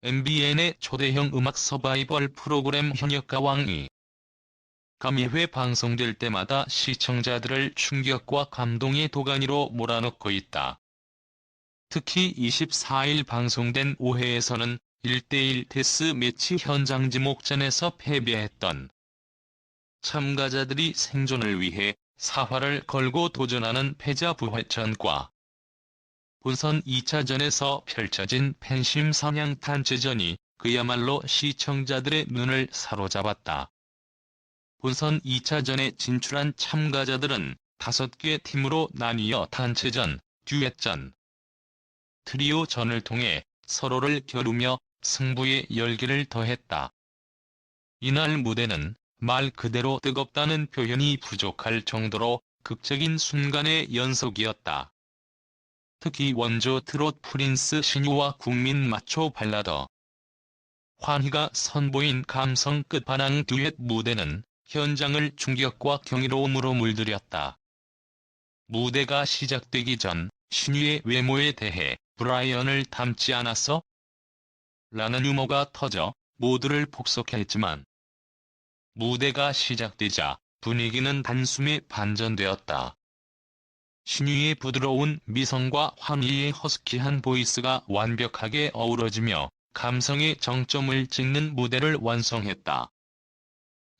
MBN의 초대형 음악 서바이벌 프로그램 현역가왕이 감예회 방송될 때마다 시청자들을 충격과 감동의 도가니로 몰아넣고 있다. 특히 24일 방송된 5회에서는 1대1 데스매치 현장 지목전에서 패배했던 참가자들이 생존을 위해 사활을 걸고 도전하는 패자 부활전과 본선 2차전에서 펼쳐진 팬심 사냥 단체전이 그야말로 시청자들의 눈을 사로잡았다. 본선 2차전에 진출한 참가자들은 5개 팀으로 나뉘어 단체전, 듀엣전, 트리오전을 통해 서로를 겨루며 승부의 열기를 더했다. 이날 무대는 말 그대로 뜨겁다는 표현이 부족할 정도로 극적인 순간의 연속이었다. 특히 원조 트롯 프린스 신유와 국민 마초 발라더 환희가 선보인 감성 끝판왕 듀엣 무대는 현장을 충격과 경이로움으로 물들였다. 무대가 시작되기 전 신유의 외모에 대해 브라이언을 닮지 않았어? 라는 유머가 터져 모두를 폭소케 했지만 무대가 시작되자 분위기는 단숨에 반전되었다. 신유의 부드러운 미성과 환희의 허스키한 보이스가 완벽하게 어우러지며 감성의 정점을 찍는 무대를 완성했다.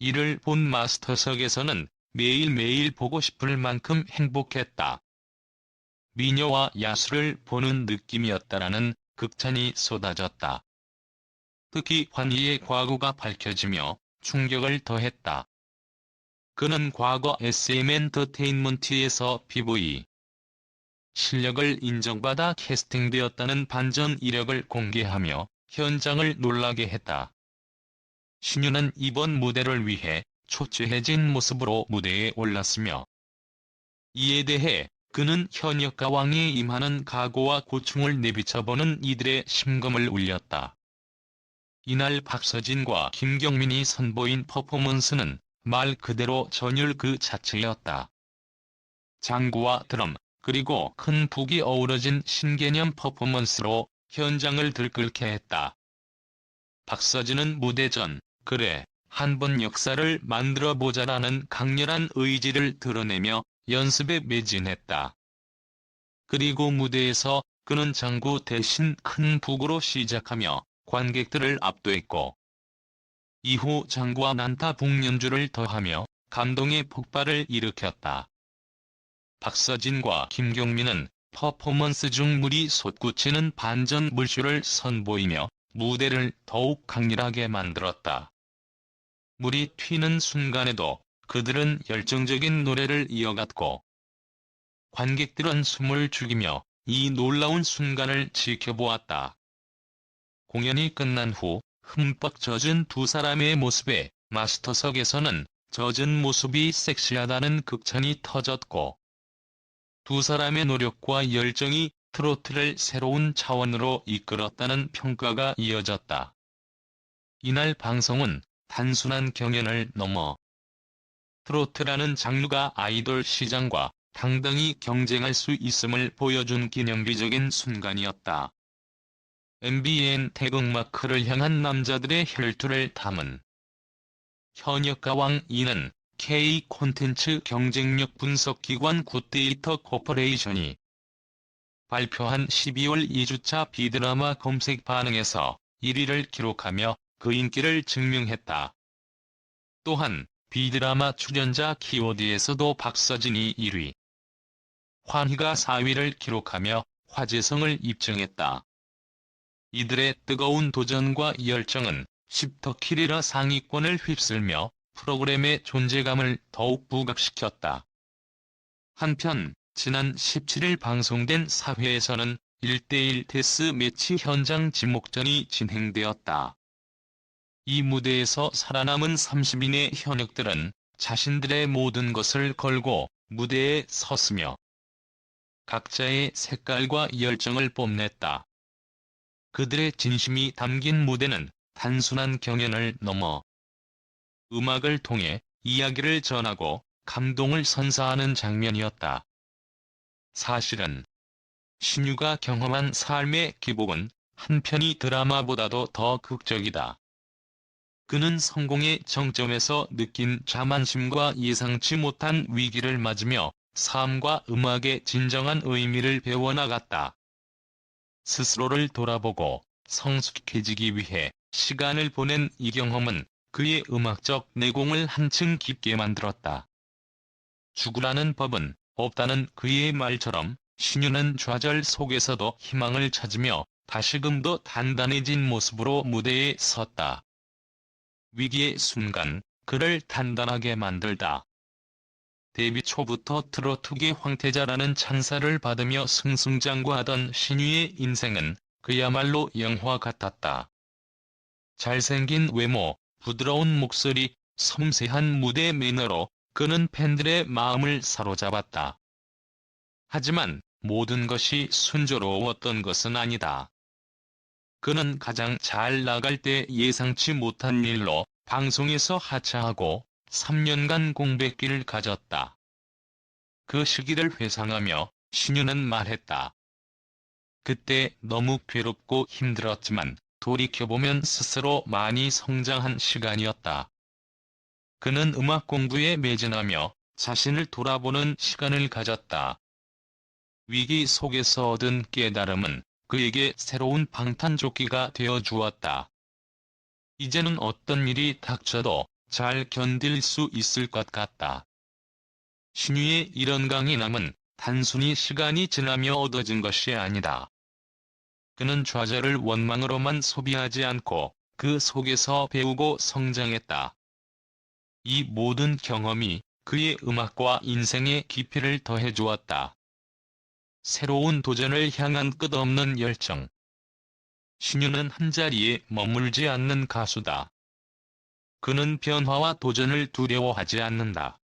이를 본 마스터석에서는 매일매일 보고 싶을 만큼 행복했다. 미녀와 야수를 보는 느낌이었다라는 극찬이 쏟아졌다. 특히 환희의 과거가 밝혀지며 충격을 더했다. 그는 과거 SM엔터테인먼트에서 PV 실력을 인정받아 캐스팅되었다는 반전 이력을 공개하며 현장을 놀라게 했다. 신유는 이번 무대를 위해 초췌해진 모습으로 무대에 올랐으며 이에 대해 그는 현역가왕에 임하는 각오와 고충을 내비쳐보는 이들의 심금을 울렸다. 이날 박서진과 김경민이 선보인 퍼포먼스는 말 그대로 전율 그 자체였다. 장구와 드럼, 그리고 큰 북이 어우러진 신개념 퍼포먼스로 현장을 들끓게 했다. 박서진은 무대 전, 그래, 한번 역사를 만들어보자라는 강렬한 의지를 드러내며 연습에 매진했다. 그리고 무대에서 그는 장구 대신 큰 북으로 시작하며 관객들을 압도했고 이후 장구와 난타 북 연주를 더하며 감동의 폭발을 일으켰다. 박서진과 김경민은 퍼포먼스 중 물이 솟구치는 반전 물쇼를 선보이며 무대를 더욱 강렬하게 만들었다. 물이 튀는 순간에도 그들은 열정적인 노래를 이어갔고 관객들은 숨을 죽이며 이 놀라운 순간을 지켜보았다. 공연이 끝난 후 흠뻑 젖은 두 사람의 모습에 마스터석에서는 젖은 모습이 섹시하다는 극찬이 터졌고 두 사람의 노력과 열정이 트로트를 새로운 차원으로 이끌었다는 평가가 이어졌다. 이날 방송은 단순한 경연을 넘어 트로트라는 장르가 아이돌 시장과 당당히 경쟁할 수 있음을 보여준 기념비적인 순간이었다. MBN 태극마크를 향한 남자들의 혈투를 담은 현역가왕 2는 K 콘텐츠 경쟁력 분석기관 굿데이터 코퍼레이션이 발표한 12월 2주차 비드라마 검색 반응에서 1위를 기록하며 그 인기를 증명했다. 또한 비드라마 출연자 키워드에서도 박서진이 1위, 환희가 4위를 기록하며 화제성을 입증했다. 이들의 뜨거운 도전과 열정은 10더 키리라 상위권을 휩쓸며 프로그램의 존재감을 더욱 부각시켰다. 한편 지난 17일 방송된 4회에서는 1대1 데스매치 현장 지목전이 진행되었다. 이 무대에서 살아남은 30인의 현역들은 자신들의 모든 것을 걸고 무대에 섰으며 각자의 색깔과 열정을 뽐냈다. 그들의 진심이 담긴 무대는 단순한 경연을 넘어 음악을 통해 이야기를 전하고 감동을 선사하는 장면이었다. 사실은 신유가 경험한 삶의 기복은 한편이 드라마보다도 더 극적이다. 그는 성공의 정점에서 느낀 자만심과 예상치 못한 위기를 맞으며 삶과 음악의 진정한 의미를 배워나갔다. 스스로를 돌아보고 성숙해지기 위해 시간을 보낸 이 경험은 그의 음악적 내공을 한층 깊게 만들었다. 죽으라는 법은 없다는 그의 말처럼 신유는 좌절 속에서도 희망을 찾으며 다시금 더 단단해진 모습으로 무대에 섰다. 위기의 순간, 그를 단단하게 만들다. 데뷔 초부터 트로트계 황태자라는 찬사를 받으며 승승장구하던 신유의 인생은 그야말로 영화 같았다. 잘생긴 외모, 부드러운 목소리, 섬세한 무대 매너로 그는 팬들의 마음을 사로잡았다. 하지만 모든 것이 순조로웠던 것은 아니다. 그는 가장 잘 나갈 때 예상치 못한 일로 방송에서 하차하고 3년간 공백기를 가졌다. 그 시기를 회상하며 신유는 말했다. 그때 너무 괴롭고 힘들었지만 돌이켜보면 스스로 많이 성장한 시간이었다. 그는 음악 공부에 매진하며 자신을 돌아보는 시간을 가졌다. 위기 속에서 얻은 깨달음은 그에게 새로운 방탄조끼가 되어 주었다. 이제는 어떤 일이 닥쳐도 잘 견딜 수 있을 것 같다. 신유의 이런 강인함은 단순히 시간이 지나며 얻어진 것이 아니다. 그는 좌절을 원망으로만 소비하지 않고 그 속에서 배우고 성장했다. 이 모든 경험이 그의 음악과 인생의 깊이를 더해 주었다. 새로운 도전을 향한 끝없는 열정. 신유는 한자리에 머물지 않는 가수다. 그는 변화와 도전을 두려워하지 않는다.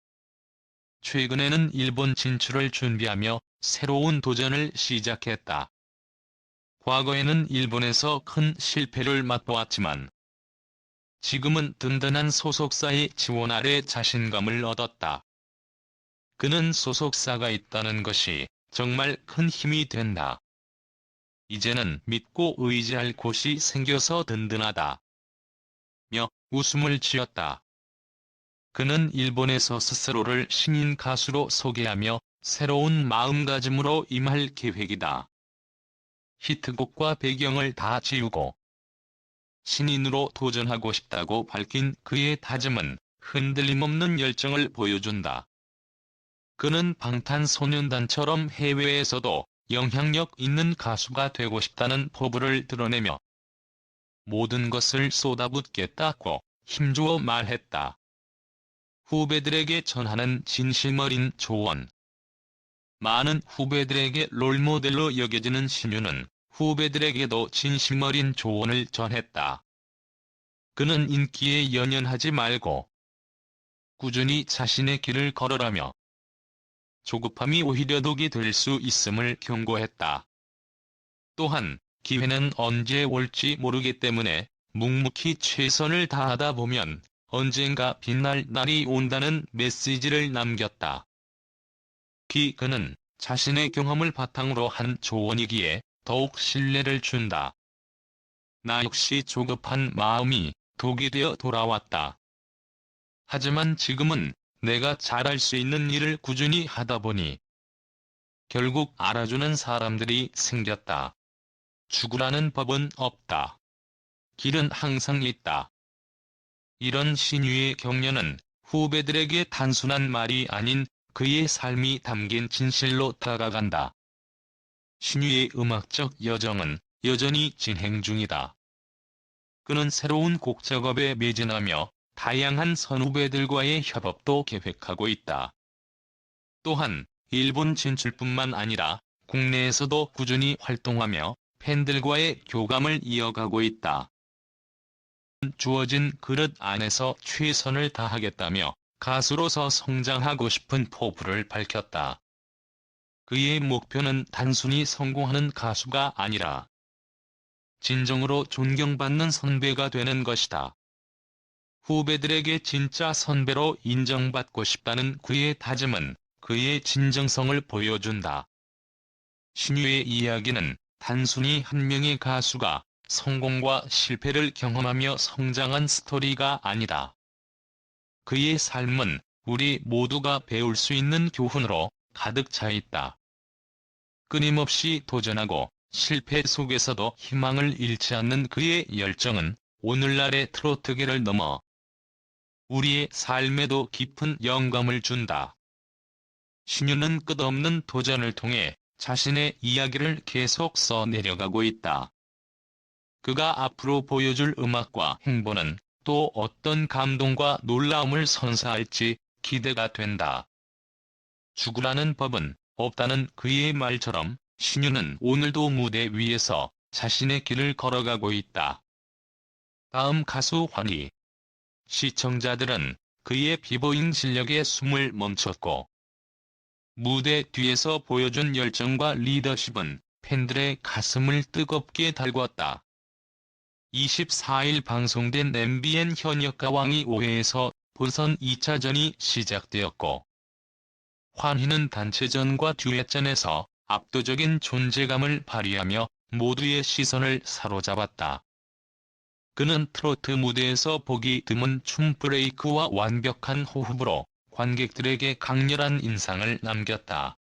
최근에는 일본 진출을 준비하며 새로운 도전을 시작했다. 과거에는 일본에서 큰 실패를 맛보았지만 지금은 든든한 소속사의 지원 아래 자신감을 얻었다. 그는 소속사가 있다는 것이 정말 큰 힘이 된다. 이제는 믿고 의지할 곳이 생겨서 든든하다. 며 웃음을 지었다. 그는 일본에서 스스로를 신인 가수로 소개하며 새로운 마음가짐으로 임할 계획이다. 히트곡과 배경을 다 지우고 신인으로 도전하고 싶다고 밝힌 그의 다짐은 흔들림 없는 열정을 보여준다. 그는 방탄소년단처럼 해외에서도 영향력 있는 가수가 되고 싶다는 포부를 드러내며 모든 것을 쏟아붓겠다고 힘주어 말했다. 후배들에게 전하는 진심 어린 조언. 많은 후배들에게 롤모델로 여겨지는 신유는 후배들에게도 진심 어린 조언을 전했다. 그는 인기에 연연하지 말고 꾸준히 자신의 길을 걸어라며 조급함이 오히려 독이 될 수 있음을 경고했다. 또한 기회는 언제 올지 모르기 때문에 묵묵히 최선을 다하다 보면 언젠가 빛날 날이 온다는 메시지를 남겼다. 그는 자신의 경험을 바탕으로 한 조언이기에 더욱 신뢰를 준다. 나 역시 조급한 마음이 독이 되어 돌아왔다. 하지만 지금은 내가 잘할 수 있는 일을 꾸준히 하다 보니 결국 알아주는 사람들이 생겼다. 죽으라는 법은 없다. 길은 항상 있다. 이런 신유의 격려는 후배들에게 단순한 말이 아닌 그의 삶이 담긴 진실로 다가간다. 신유의 음악적 여정은 여전히 진행 중이다. 그는 새로운 곡 작업에 매진하며 다양한 선후배들과의 협업도 계획하고 있다. 또한 일본 진출뿐만 아니라 국내에서도 꾸준히 활동하며 팬들과의 교감을 이어가고 있다. 주어진 그릇 안에서 최선을 다하겠다며 가수로서 성장하고 싶은 포부를 밝혔다. 그의 목표는 단순히 성공하는 가수가 아니라 진정으로 존경받는 선배가 되는 것이다. 후배들에게 진짜 선배로 인정받고 싶다는 그의 다짐은 그의 진정성을 보여준다. 신유의 이야기는 단순히 한 명의 가수가 성공과 실패를 경험하며 성장한 스토리가 아니다. 그의 삶은 우리 모두가 배울 수 있는 교훈으로 가득 차 있다. 끊임없이 도전하고 실패 속에서도 희망을 잃지 않는 그의 열정은 오늘날의 트로트계를 넘어 우리의 삶에도 깊은 영감을 준다. 신유는 끝없는 도전을 통해 자신의 이야기를 계속 써내려가고 있다. 그가 앞으로 보여줄 음악과 행보는 또 어떤 감동과 놀라움을 선사할지 기대가 된다. 죽으라는 법은 없다는 그의 말처럼 신유는 오늘도 무대 위에서 자신의 길을 걸어가고 있다. 다음 가수 환희. 시청자들은 그의 비보잉 실력에 숨을 멈췄고 무대 뒤에서 보여준 열정과 리더십은 팬들의 가슴을 뜨겁게 달궜다. 24일 방송된 MBN 현역가왕이 5회에서 본선 2차전이 시작되었고 환희는 단체전과 듀엣전에서 압도적인 존재감을 발휘하며 모두의 시선을 사로잡았다. 그는 트로트 무대에서 보기 드문 춤 브레이크와 완벽한 호흡으로 관객들에게 강렬한 인상을 남겼다.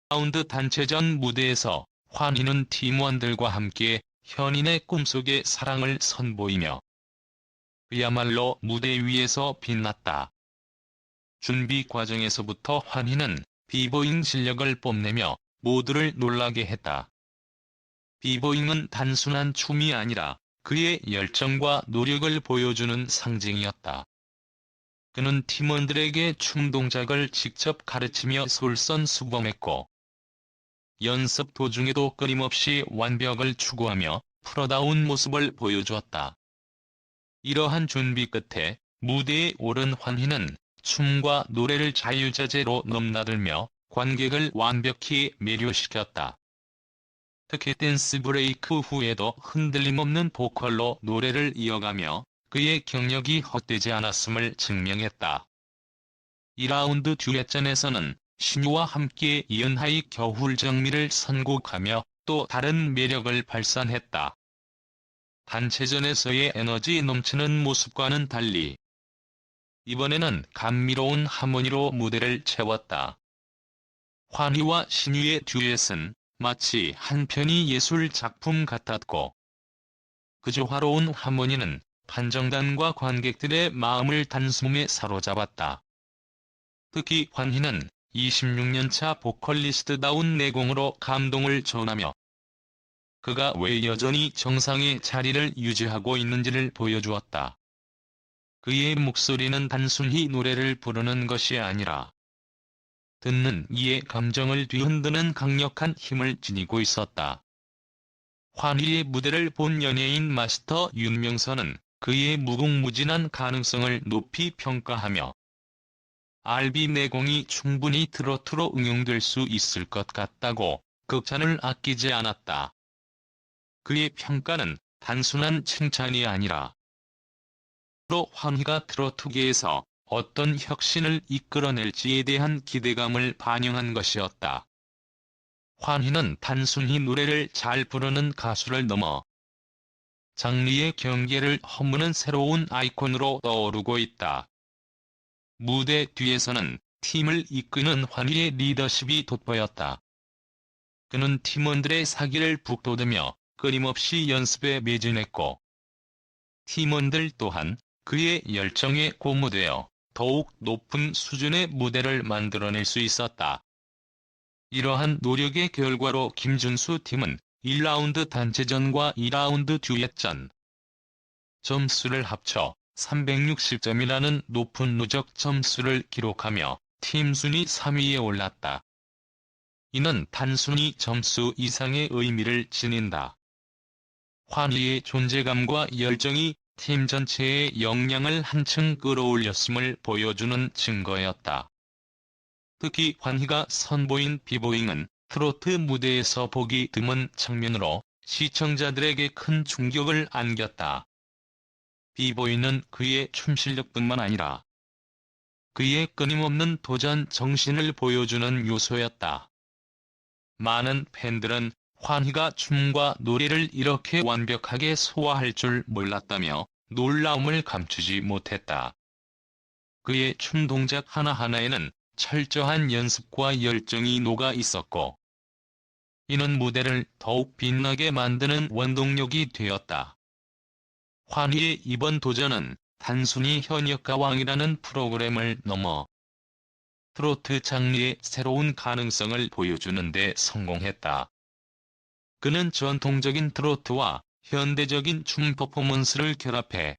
2라운드 단체전 무대에서 환희는 팀원들과 함께 현인의 꿈속의 사랑을 선보이며 그야말로 무대 위에서 빛났다. 준비 과정에서부터 환희는 비보잉 실력을 뽐내며 모두를 놀라게 했다. 비보잉은 단순한 춤이 아니라 그의 열정과 노력을 보여주는 상징이었다. 그는 팀원들에게 춤 동작을 직접 가르치며 솔선수범했고 연습 도중에도 끊임없이 완벽을 추구하며 프로다운 모습을 보여주었다. 이러한 준비 끝에 무대에 오른 환희는 춤과 노래를 자유자재로 넘나들며 관객을 완벽히 매료시켰다. 특히 댄스 브레이크 후에도 흔들림 없는 보컬로 노래를 이어가며 그의 경력이 헛되지 않았음을 증명했다. 2라운드 듀엣전에서는 신유와 함께 이은하의 겨울정미를 선곡하며 또 다른 매력을 발산했다. 단체전에서의 에너지 넘치는 모습과는 달리 이번에는 감미로운 하모니로 무대를 채웠다. 환희와 신유의 듀엣은 마치 한 편의 예술 작품 같았고 그 조화로운 하모니는 판정단과 관객들의 마음을 단숨에 사로잡았다. 특히 환희는 26년차 보컬리스트다운 내공으로 감동을 전하며 그가 왜 여전히 정상의 자리를 유지하고 있는지를 보여주었다. 그의 목소리는 단순히 노래를 부르는 것이 아니라 듣는 이의 감정을 뒤흔드는 강력한 힘을 지니고 있었다. 환희의 무대를 본 연예인 마스터 윤명선은 그의 무궁무진한 가능성을 높이 평가하며 RB 내공이 충분히 트로트로 응용될 수 있을 것 같다고 극찬을 아끼지 않았다. 그의 평가는 단순한 칭찬이 아니라 앞으로 환희가 트로트계에서 어떤 혁신을 이끌어낼지에 대한 기대감을 반영한 것이었다. 환희는 단순히 노래를 잘 부르는 가수를 넘어 장르의 경계를 허무는 새로운 아이콘으로 떠오르고 있다. 무대 뒤에서는 팀을 이끄는 환희의 리더십이 돋보였다. 그는 팀원들의 사기를 북돋으며 끊임없이 연습에 매진했고 팀원들 또한 그의 열정에 고무되어 더욱 높은 수준의 무대를 만들어낼 수 있었다. 이러한 노력의 결과로 김준수 팀은 1라운드 단체전과 2라운드 듀엣전 점수를 합쳐 360점이라는 높은 누적 점수를 기록하며 팀 순위 3위에 올랐다. 이는 단순히 점수 이상의 의미를 지닌다. 환희의 존재감과 열정이 팀 전체의 역량을 한층 끌어올렸음을 보여주는 증거였다. 특히 환희가 선보인 비보잉은 트로트 무대에서 보기 드문 장면으로 시청자들에게 큰 충격을 안겼다. 비보잉은 그의 춤 실력뿐만 아니라 그의 끊임없는 도전 정신을 보여주는 요소였다. 많은 팬들은 환희가 춤과 노래를 이렇게 완벽하게 소화할 줄 몰랐다며 놀라움을 감추지 못했다. 그의 춤 동작 하나하나에는 철저한 연습과 열정이 녹아 있었고, 이는 무대를 더욱 빛나게 만드는 원동력이 되었다. 환희의 이번 도전은 단순히 현역가왕이라는 프로그램을 넘어 트로트 장르의 새로운 가능성을 보여주는 데 성공했다. 그는 전통적인 트로트와 현대적인 춤 퍼포먼스를 결합해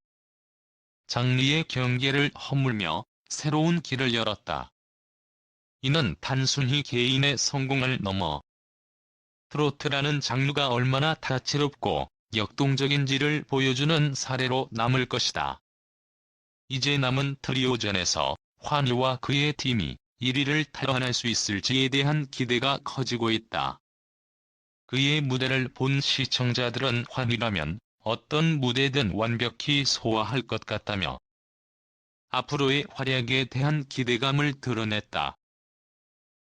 장르의 경계를 허물며 새로운 길을 열었다. 이는 단순히 개인의 성공을 넘어 트로트라는 장르가 얼마나 다채롭고 역동적인지를 보여주는 사례로 남을 것이다. 이제 남은 트리오전에서 환희와 그의 팀이 1위를 탈환할 수 있을지에 대한 기대가 커지고 있다. 그의 무대를 본 시청자들은 환희라면 어떤 무대든 완벽히 소화할 것 같다며 앞으로의 활약에 대한 기대감을 드러냈다.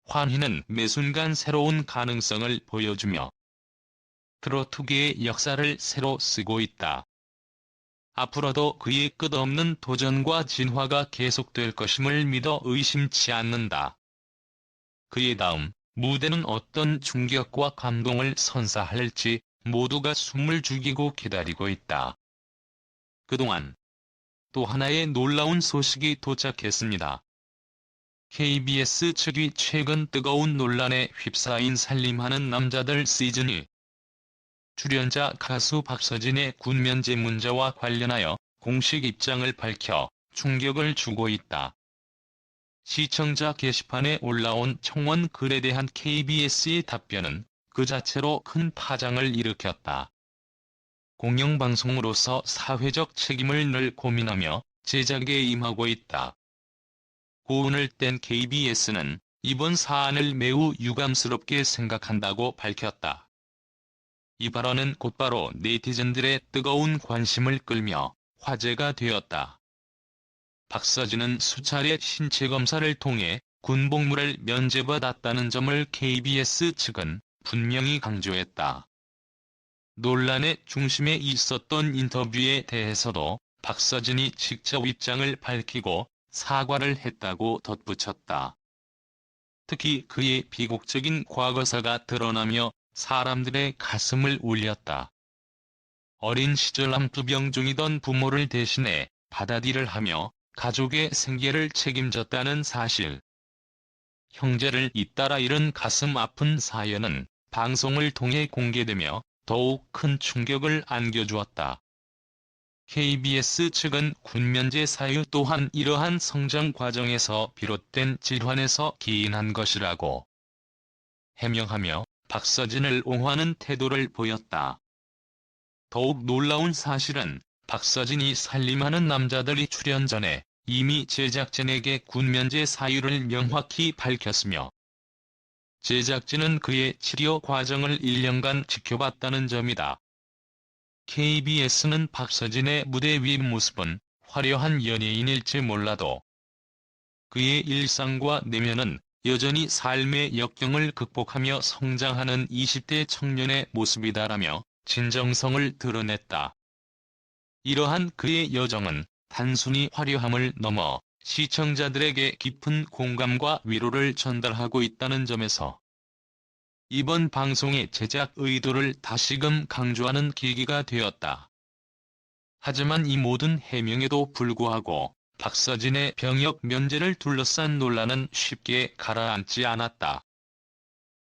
환희는 매 순간 새로운 가능성을 보여주며 트로트계의 역사를 새로 쓰고 있다. 앞으로도 그의 끝없는 도전과 진화가 계속될 것임을 믿어 의심치 않는다. 그의 다음 무대는 어떤 충격과 감동을 선사할지 모두가 숨을 죽이고 기다리고 있다. 그동안 또 하나의 놀라운 소식이 도착했습니다. KBS 측이 최근 뜨거운 논란에 휩싸인 살림하는 남자들 시즌2 출연자 가수 박서진의 군면제 문제와 관련하여 공식 입장을 밝혀 충격을 주고 있다. 시청자 게시판에 올라온 청원 글에 대한 KBS의 답변은 그 자체로 큰 파장을 일으켰다. 공영방송으로서 사회적 책임을 늘 고민하며 제작에 임하고 있다. 고운을 뗀 KBS는 이번 사안을 매우 유감스럽게 생각한다고 밝혔다. 이 발언은 곧바로 네티즌들의 뜨거운 관심을 끌며 화제가 되었다. 박서진은 수차례 신체 검사를 통해 군복무를 면제받았다는 점을 KBS 측은 분명히 강조했다. 논란의 중심에 있었던 인터뷰에 대해서도 박서진이 직접 입장을 밝히고 사과를 했다고 덧붙였다. 특히 그의 비극적인 과거사가 드러나며 사람들의 가슴을 울렸다. 어린 시절 암투병 중이던 부모를 대신해 받아들이를 하며 가족의 생계를 책임졌다는 사실. 형제를 잇따라 잃은 가슴 아픈 사연은 방송을 통해 공개되며 더욱 큰 충격을 안겨주었다. KBS 측은 군면제 사유 또한 이러한 성장 과정에서 비롯된 질환에서 기인한 것이라고 해명하며 박서진을 옹호하는 태도를 보였다. 더욱 놀라운 사실은 박서진이 살림하는 남자들이 출연 전에 이미 제작진에게 군면제 사유를 명확히 밝혔으며 제작진은 그의 치료 과정을 1년간 지켜봤다는 점이다. KBS는 박서진의 무대 위 모습은 화려한 연예인일지 몰라도 그의 일상과 내면은 여전히 삶의 역경을 극복하며 성장하는 20대 청년의 모습이다라며 진정성을 드러냈다. 이러한 그의 여정은 단순히 화려함을 넘어 시청자들에게 깊은 공감과 위로를 전달하고 있다는 점에서 이번 방송의 제작 의도를 다시금 강조하는 계기가 되었다. 하지만 이 모든 해명에도 불구하고 박서진의 병역 면제를 둘러싼 논란은 쉽게 가라앉지 않았다.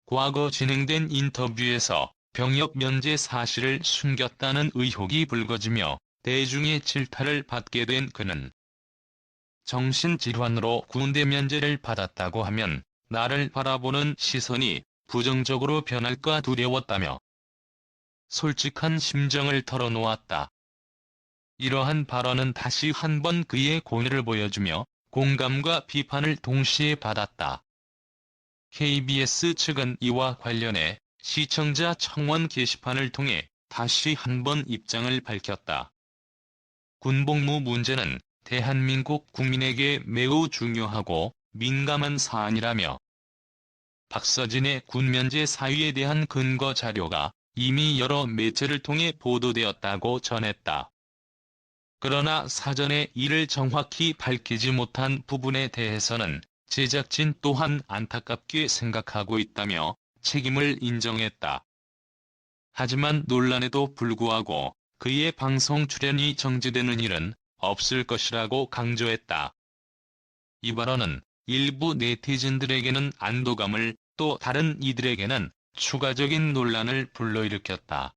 과거 진행된 인터뷰에서 병역 면제 사실을 숨겼다는 의혹이 불거지며 대중의 질타를 받게 된 그는 정신질환으로 군대 면제를 받았다고 하면 나를 바라보는 시선이 부정적으로 변할까 두려웠다며 솔직한 심정을 털어놓았다. 이러한 발언은 다시 한번 그의 고뇌를 보여주며 공감과 비판을 동시에 받았다. KBS 측은 이와 관련해 시청자 청원 게시판을 통해 다시 한번 입장을 밝혔다. 군복무 문제는 대한민국 국민에게 매우 중요하고 민감한 사안이라며 박서진의 군면제 사유에 대한 근거 자료가 이미 여러 매체를 통해 보도되었다고 전했다. 그러나 사전에 이를 정확히 밝히지 못한 부분에 대해서는 제작진 또한 안타깝게 생각하고 있다며 책임을 인정했다. 하지만 논란에도 불구하고 그의 방송 출연이 정지되는 일은 없을 것이라고 강조했다. 이 발언은 일부 네티즌들에게는 안도감을, 또 다른 이들에게는 추가적인 논란을 불러일으켰다.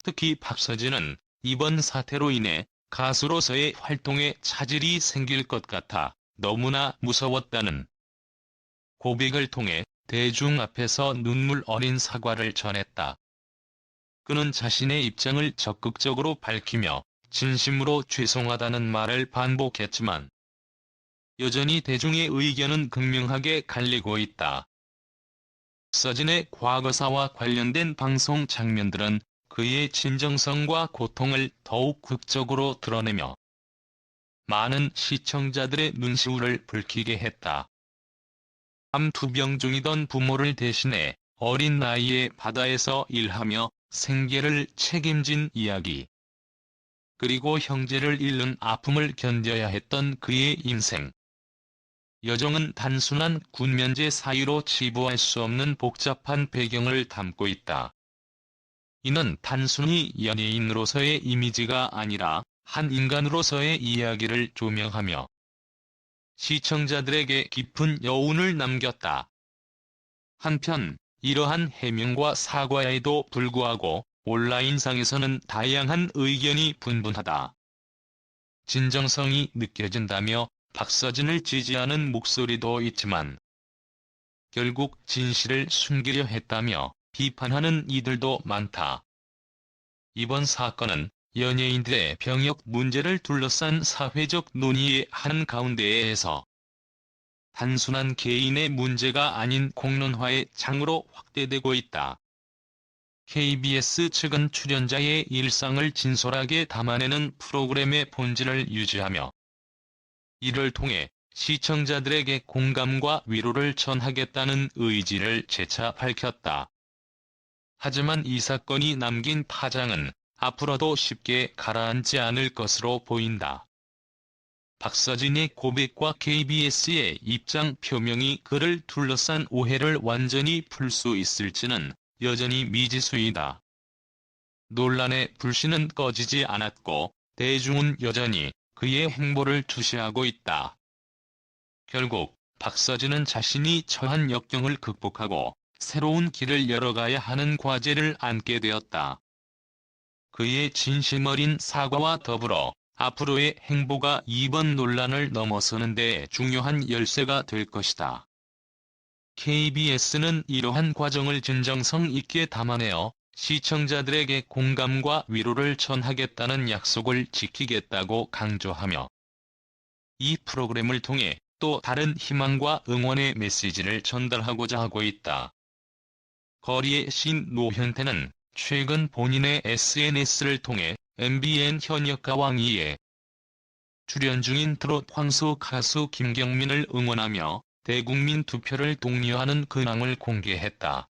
특히 박서진은 이번 사태로 인해 가수로서의 활동에 차질이 생길 것 같아 너무나 무서웠다는 고백을 통해 대중 앞에서 눈물 어린 사과를 전했다. 그는 자신의 입장을 적극적으로 밝히며 진심으로 죄송하다는 말을 반복했지만 여전히 대중의 의견은 극명하게 갈리고 있다. 박서진의 과거사와 관련된 방송 장면들은 그의 진정성과 고통을 더욱 극적으로 드러내며 많은 시청자들의 눈시울을 붉히게 했다. 암투병 중이던 부모를 대신해 어린 나이에 바다에서 일하며 생계를 책임진 이야기. 그리고 형제를 잃는 아픔을 견뎌야 했던 그의 인생. 여정은 단순한 군면제 사유로 치부할 수 없는 복잡한 배경을 담고 있다. 이는 단순히 연예인으로서의 이미지가 아니라 한 인간으로서의 이야기를 조명하며 시청자들에게 깊은 여운을 남겼다. 한편 이러한 해명과 사과에도 불구하고 온라인상에서는 다양한 의견이 분분하다. 진정성이 느껴진다며 박서진을 지지하는 목소리도 있지만 결국 진실을 숨기려 했다며 비판하는 이들도 많다. 이번 사건은 연예인들의 병역 문제를 둘러싼 사회적 논의의 한 가운데에서 단순한 개인의 문제가 아닌 공론화의 장으로 확대되고 있다. KBS 측은 출연자의 일상을 진솔하게 담아내는 프로그램의 본질을 유지하며 이를 통해 시청자들에게 공감과 위로를 전하겠다는 의지를 재차 밝혔다. 하지만 이 사건이 남긴 파장은 앞으로도 쉽게 가라앉지 않을 것으로 보인다. 박서진의 고백과 KBS의 입장 표명이 그를 둘러싼 오해를 완전히 풀 수 있을지는 여전히 미지수이다. 논란의 불씨는 꺼지지 않았고 대중은 여전히 그의 행보를 주시하고 있다. 결국 박서진은 자신이 처한 역경을 극복하고 새로운 길을 열어가야 하는 과제를 안게 되었다. 그의 진심 어린 사과와 더불어 앞으로의 행보가 이번 논란을 넘어서는 데 중요한 열쇠가 될 것이다. KBS는 이러한 과정을 진정성 있게 담아내어 시청자들에게 공감과 위로를 전하겠다는 약속을 지키겠다고 강조하며 이 프로그램을 통해 또 다른 희망과 응원의 메시지를 전달하고자 하고 있다. 거리의 신 노현태는 최근 본인의 SNS를 통해 MBN 현역 가왕 2에 출연 중인 트롯 황소 가수 김경민을 응원하며 대국민 투표를 독려하는 근황을 공개했다.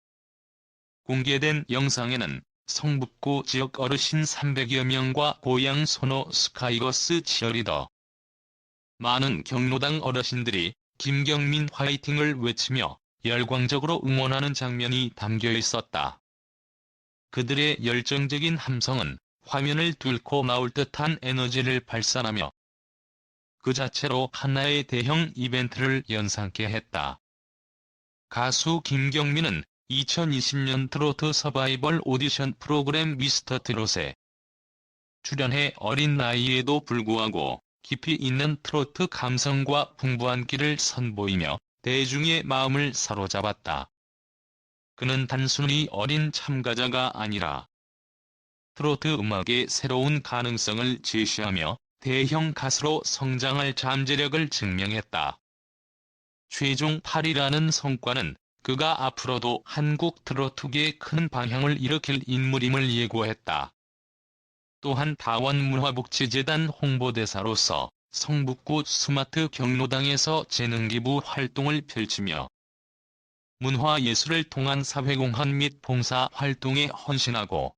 공개된 영상에는 성북구 지역 어르신 300여 명과 고향 소노 스카이거스 치어리더 많은 경로당 어르신들이 김경민 화이팅을 외치며 열광적으로 응원하는 장면이 담겨 있었다. 그들의 열정적인 함성은 화면을 뚫고 나올 듯한 에너지를 발산하며 그 자체로 하나의 대형 이벤트를 연상케 했다. 가수 김경민은 2020년 트로트 서바이벌 오디션 프로그램 미스터 트롯에 출연해 어린 나이에도 불구하고 깊이 있는 트로트 감성과 풍부한 끼를 선보이며 대중의 마음을 사로잡았다. 그는 단순히 어린 참가자가 아니라 트로트 음악의 새로운 가능성을 제시하며 대형 가수로 성장할 잠재력을 증명했다. 최종 8위라는 성과는 그가 앞으로도 한국 트로트계에 큰 방향을 일으킬 인물임을 예고했다. 또한 다원문화복지재단 홍보대사로서 성북구 스마트 경로당에서 재능기부 활동을 펼치며 문화예술을 통한 사회공헌 및 봉사활동에 헌신하고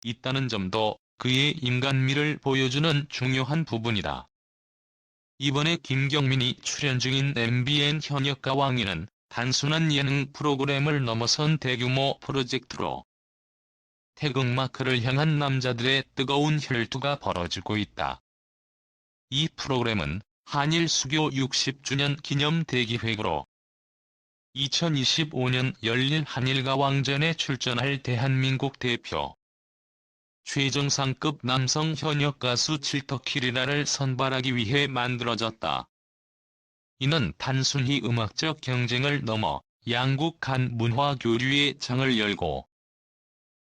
있다는 점도 그의 인간미를 보여주는 중요한 부분이다. 이번에 김경민이 출연 중인 MBN 현역가왕이는 단순한 예능 프로그램을 넘어선 대규모 프로젝트로 태극마크를 향한 남자들의 뜨거운 혈투가 벌어지고 있다. 이 프로그램은 한일 수교 60주년 기념 대기획으로 2025년 열릴 한일가왕전에 출전할 대한민국 대표 최정상급 남성 현역 가수 칠터키리라를 선발하기 위해 만들어졌다. 이는 단순히 음악적 경쟁을 넘어 양국 간 문화 교류의 장을 열고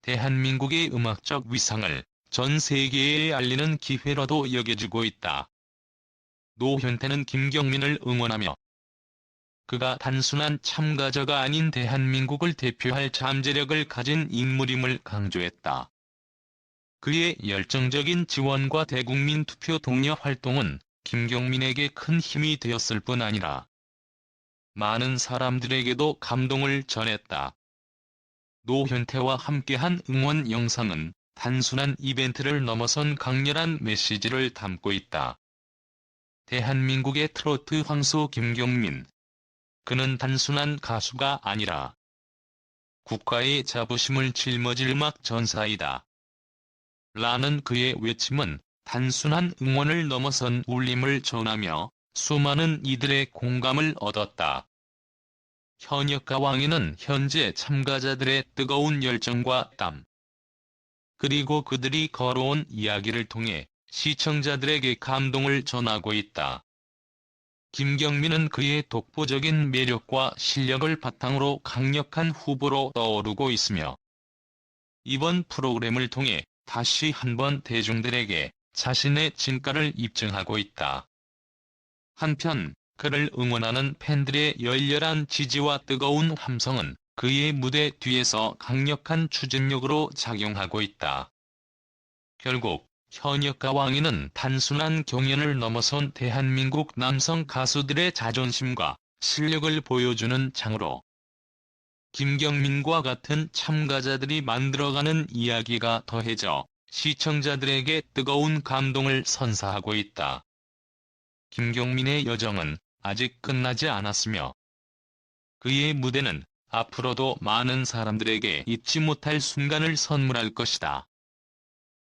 대한민국의 음악적 위상을 전 세계에 알리는 기회로도 여겨지고 있다. 노현태는 김경민을 응원하며 그가 단순한 참가자가 아닌 대한민국을 대표할 잠재력을 가진 인물임을 강조했다. 그의 열정적인 지원과 대국민 투표 독려 활동은 김경민에게 큰 힘이 되었을 뿐 아니라 많은 사람들에게도 감동을 전했다. 노현태와 함께한 응원 영상은 단순한 이벤트를 넘어선 강렬한 메시지를 담고 있다. 대한민국의 트로트 황소 김경민. 그는 단순한 가수가 아니라 국가의 자부심을 짊어질 음악 전사이다. 라는 그의 외침은 단순한 응원을 넘어선 울림을 전하며 수많은 이들의 공감을 얻었다. 현역가왕에는 현재 참가자들의 뜨거운 열정과 땀, 그리고 그들이 걸어온 이야기를 통해 시청자들에게 감동을 전하고 있다. 김경민은 그의 독보적인 매력과 실력을 바탕으로 강력한 후보로 떠오르고 있으며 이번 프로그램을 통해 다시 한번 대중들에게 자신의 진가를 입증하고 있다. 한편 그를 응원하는 팬들의 열렬한 지지와 뜨거운 함성은 그의 무대 뒤에서 강력한 추진력으로 작용하고 있다. 결국 현역가왕이는 단순한 경연을 넘어선 대한민국 남성 가수들의 자존심과 실력을 보여주는 장으로 김경민과 같은 참가자들이 만들어가는 이야기가 더해져 시청자들에게 뜨거운 감동을 선사하고 있다. 김경민의 여정은 아직 끝나지 않았으며 그의 무대는 앞으로도 많은 사람들에게 잊지 못할 순간을 선물할 것이다.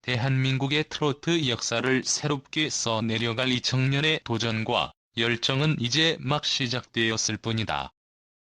대한민국의 트로트 역사를 새롭게 써내려갈 이 청년의 도전과 열정은 이제 막 시작되었을 뿐이다.